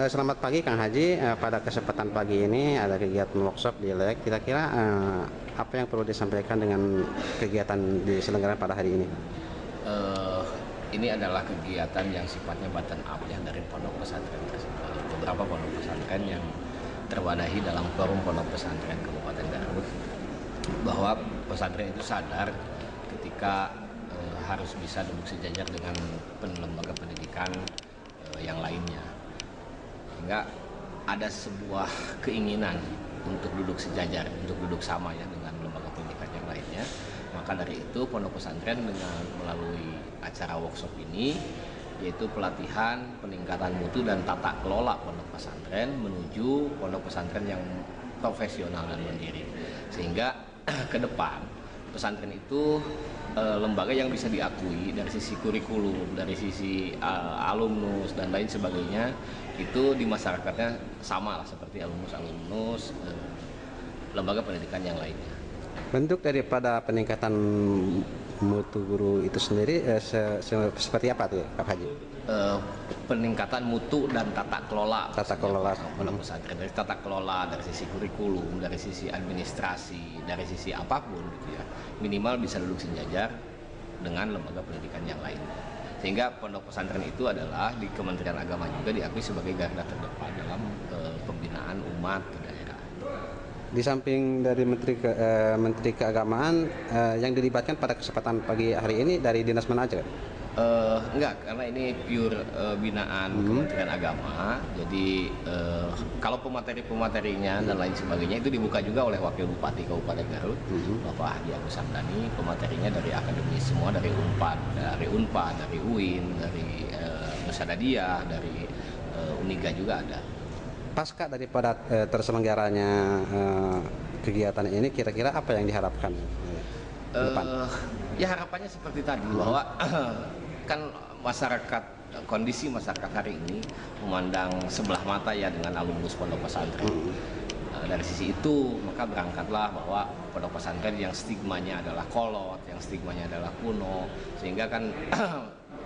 Selamat pagi Kang Haji. Pada kesempatan pagi ini ada kegiatan workshop di LEG. Kira-kira apa yang perlu disampaikan dengan kegiatan diselenggarakan pada hari ini? Ini adalah kegiatan yang sifatnya bottom up ya, dari pondok pesantren tersebut. Beberapa pondok pesantren yang terwadahi dalam forum pondok pesantren Kabupaten Garut, bahwa pesantren itu sadar ketika harus bisa duduk sejajar dengan lembaga pendidikan yang lainnya, sehingga ada sebuah keinginan untuk duduk sejajar, untuk duduk sama ya dengan lembaga pendidikan yang lainnya. Maka dari itu pondok pesantren dengan melalui acara workshop ini, yaitu pelatihan peningkatan mutu dan tata kelola pondok pesantren menuju pondok pesantren yang profesional dan mandiri, sehingga ke depan pesantren itu lembaga yang bisa diakui dari sisi kurikulum, dari sisi alumnus dan lain sebagainya, itu di masyarakatnya sama lah seperti alumnus lembaga pendidikan yang lainnya. Bentuk daripada peningkatan mutu guru itu sendiri seperti apa tuh Pak Haji? Peningkatan mutu dan tata kelola pondok pesantren, dari tata kelola, dari sisi kurikulum, dari sisi administrasi, dari sisi apapun gitu ya, minimal bisa duduk sejajar dengan lembaga pendidikan yang lain, sehingga pondok pesantren itu adalah di Kementerian Agama juga diakui sebagai garda terdepan dalam pembinaan umat ke daerah. Di samping dari Menteri Keagamaan, yang dilibatkan pada kesempatan pagi hari ini dari dinas mana aja? Enggak, karena ini pure binaan Kementerian Agama. Jadi kalau pemateri-pematerinya dan lain sebagainya itu dibuka juga oleh Wakil Bupati Kabupaten Garut, Bapak Haji Agus Hamdani. Pematerinya dari akademis semua, dari Unpad, dari UIN, dari Nusadadiyah, dari Uniga juga ada. Pasca daripada terselenggaranya kegiatan ini, kira-kira apa yang diharapkan depan? Ya harapannya seperti tadi, bahwa kan kondisi masyarakat hari ini memandang sebelah mata ya dengan alumnus pondok pesantren. Dari sisi itu maka berangkatlah bahwa pondok pesantren yang stigmanya adalah kolot, yang stigmanya adalah kuno, sehingga kan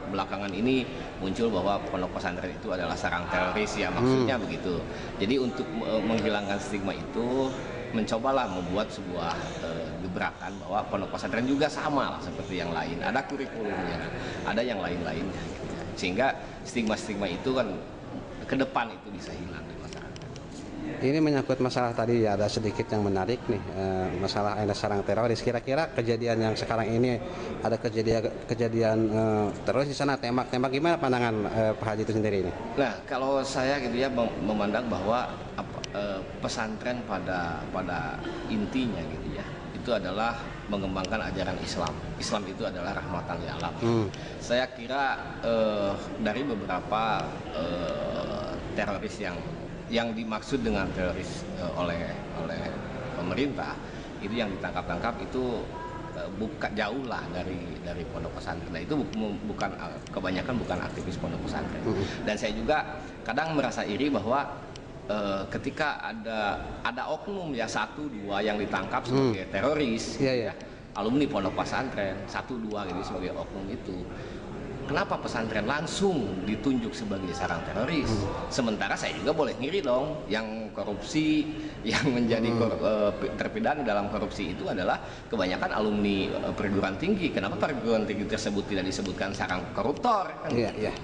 belakangan ini muncul bahwa pondok pesantren itu adalah sarang teroris ya, maksudnya begitu. Jadi untuk menghilangkan stigma itu, mencobalah membuat sebuah gebrakan bahwa pondok pesantren juga sama lah seperti yang lain, ada kurikulumnya, ada yang lain-lainnya gitu. Sehingga stigma-stigma itu kan ke depan itu bisa hilang di masyarakat. Ini menyangkut masalah tadi ya, ada sedikit yang menarik nih, masalah ada sarang teroris. Kira-kira kejadian yang sekarang ini ada kejadian teroris di sana, tembak-tembak, gimana pandangan Pak Haji itu sendiri ini? Nah, kalau saya gitu ya memandang bahwa pesantren pada intinya gitu ya, itu adalah mengembangkan ajaran Islam. Islam itu adalah rahmatan lil alamin. Saya kira dari beberapa teroris yang dimaksud dengan teroris oleh pemerintah itu, yang ditangkap itu jauh lah dari pondok pesantren. Nah, itu kebanyakan bukan aktivis pondok pesantren. Dan saya juga kadang merasa iri bahwa ketika ada oknum ya 1-2 yang ditangkap sebagai teroris, ya, alumni pondok pesantren 1-2 gitu sebagai oknum itu, kenapa pesantren langsung ditunjuk sebagai sarang teroris? Sementara saya juga boleh ngiri dong, yang korupsi, yang menjadi terpidana dalam korupsi itu adalah kebanyakan alumni perguruan tinggi. Kenapa perguruan tinggi tersebut tidak disebutkan sarang koruptor? Kan? Iya.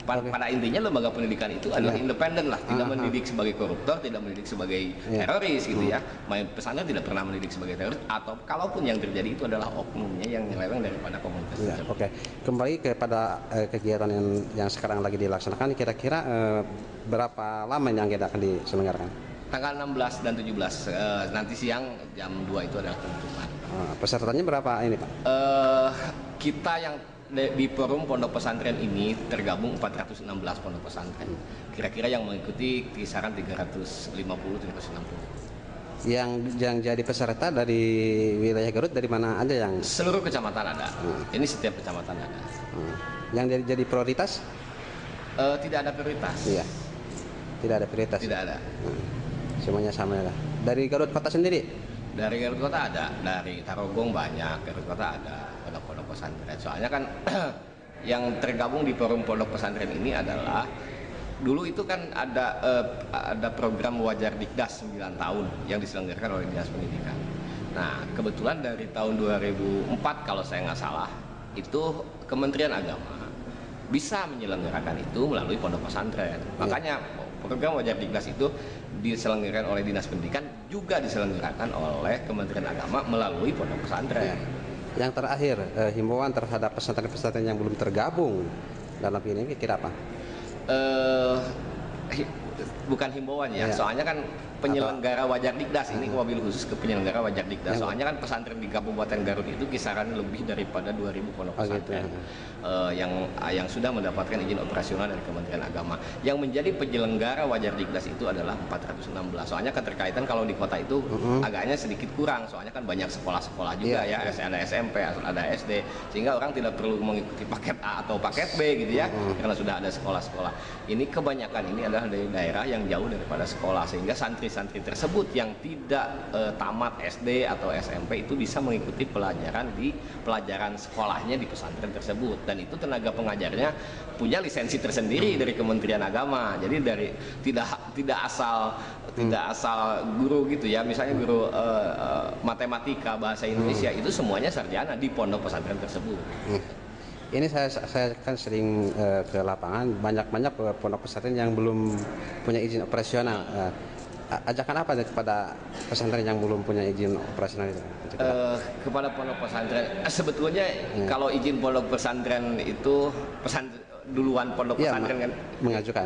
Pada intinya lembaga pendidikan itu adalah independen lah, tidak mendidik sebagai koruptor, tidak mendidik sebagai teroris gitu ya. Pesantren tidak pernah mendidik sebagai teroris, atau kalaupun yang terjadi itu adalah oknumnya yang nyeleweng daripada komunitas tersebut. Oke. Kembali kepada kegiatan yang sekarang lagi dilaksanakan, kira-kira berapa lama yang akan diselenggarakan? Tanggal 16 dan 17 nanti siang jam 2 itu adalah penutupan. Pesertanya berapa ini Pak? Kita yang di forum pondok pesantren ini tergabung 416 pondok pesantren. Kira-kira yang mengikuti kisaran 350-360. Yang jadi peserta dari wilayah Garut dari mana aja yang? Seluruh kecamatan ada. Ini setiap kecamatan ada. Yang jadi prioritas? Tidak ada prioritas. Iya. Tidak ada prioritas. Tidak ada. Semuanya sama ya. Dari Garut Kota sendiri? Dari Garut Kota ada, dari Tarogong banyak, Garut Kota ada pondok pesantren. Soalnya kan yang tergabung di forum pondok pesantren ini adalah dulu itu kan ada program Wajar Dikdas 9 tahun yang diselenggarakan oleh Dinas Pendidikan. Nah, kebetulan dari tahun 2004 kalau saya nggak salah, itu Kementerian Agama bisa menyelenggarakan itu melalui pondok pesantren. Makanya program Wajar Dikdas itu diselenggarakan oleh Dinas Pendidikan, juga diselenggarakan oleh Kementerian Agama melalui pondok pesantren. Yang terakhir, himbauan terhadap pesantren-pesantren yang belum tergabung dalam ini kira apa? Bukan himbauan ya, soalnya kan penyelenggara Wajar Dikdas ini mobil khusus ke penyelenggara Wajar Dikdas. Soalnya kan pesantren di Kabupaten Garut itu kisaran lebih daripada 2.000 pondok pesantren yang sudah mendapatkan izin operasional dari Kementerian Agama. Yang menjadi penyelenggara Wajar Dikdas itu adalah 416. Soalnya keterkaitan kalau di kota itu agaknya sedikit kurang. Soalnya kan banyak sekolah-sekolah juga ya, ada SMP, ada SD, sehingga orang tidak perlu mengikuti paket A atau paket B gitu ya, karena sudah ada sekolah-sekolah. Ini kebanyakan ini adalah dari daerah yang jauh daripada sekolah, sehingga santri-santri tersebut yang tidak tamat SD atau SMP itu bisa mengikuti pelajaran sekolahnya di pesantren tersebut, dan itu tenaga pengajarnya punya lisensi tersendiri dari Kementerian Agama. Jadi dari tidak asal guru gitu ya, misalnya guru matematika, bahasa Indonesia itu semuanya sarjana di pondok pesantren tersebut. Ini saya kan sering ke lapangan, banyak pondok pesantren yang belum punya izin operasional. Ajakan apa kepada pesantren yang belum punya izin operasional itu? Kepada pondok pesantren, sebetulnya kalau izin pondok pesantren itu duluan pondok pesantren kan mengajukan.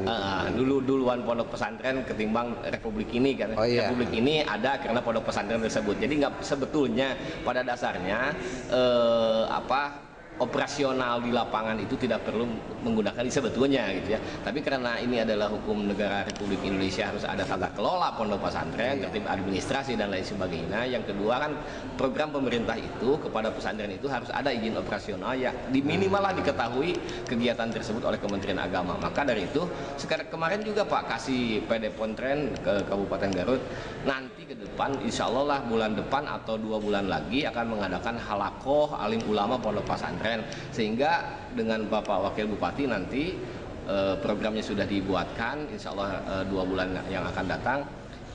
Duluan pondok pesantren ketimbang Republik ini kan. Republik ini ada karena pondok pesantren tersebut. Jadi nggak, sebetulnya pada dasarnya operasional di lapangan itu tidak perlu menggunakan sebetulnya gitu ya. Tapi karena ini adalah hukum negara Republik Indonesia, harus ada tata kelola pondok pesantren, tertib administrasi dan lain sebagainya. Yang kedua kan program pemerintah itu kepada pesantren itu harus ada izin operasional yang minimal lah diketahui kegiatan tersebut oleh Kementerian Agama. Maka dari itu sekarang kemarin juga Pak kasih PD Pontren ke Kabupaten Garut, nanti ke depan insya Allah lah bulan depan atau 2 bulan lagi akan mengadakan halakoh alim ulama pondok pesantren, sehingga dengan Bapak Wakil Bupati nanti programnya sudah dibuatkan, insya Allah 2 bulan yang akan datang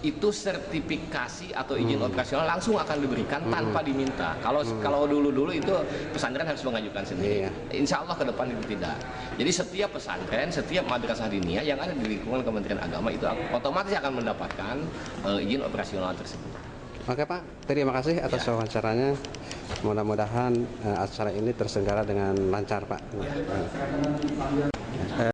itu sertifikasi atau izin operasional langsung akan diberikan tanpa diminta. Kalau dulu itu pesantren harus mengajukan sendiri. Insya Allah ke depan itu tidak. Jadi setiap pesantren, setiap madrasah diniyah yang ada di lingkungan Kementerian Agama itu otomatis akan mendapatkan izin operasional tersebut. Oke Pak, terima kasih atas wawancaranya. Mudah-mudahan acara ini terselenggara dengan lancar Pak.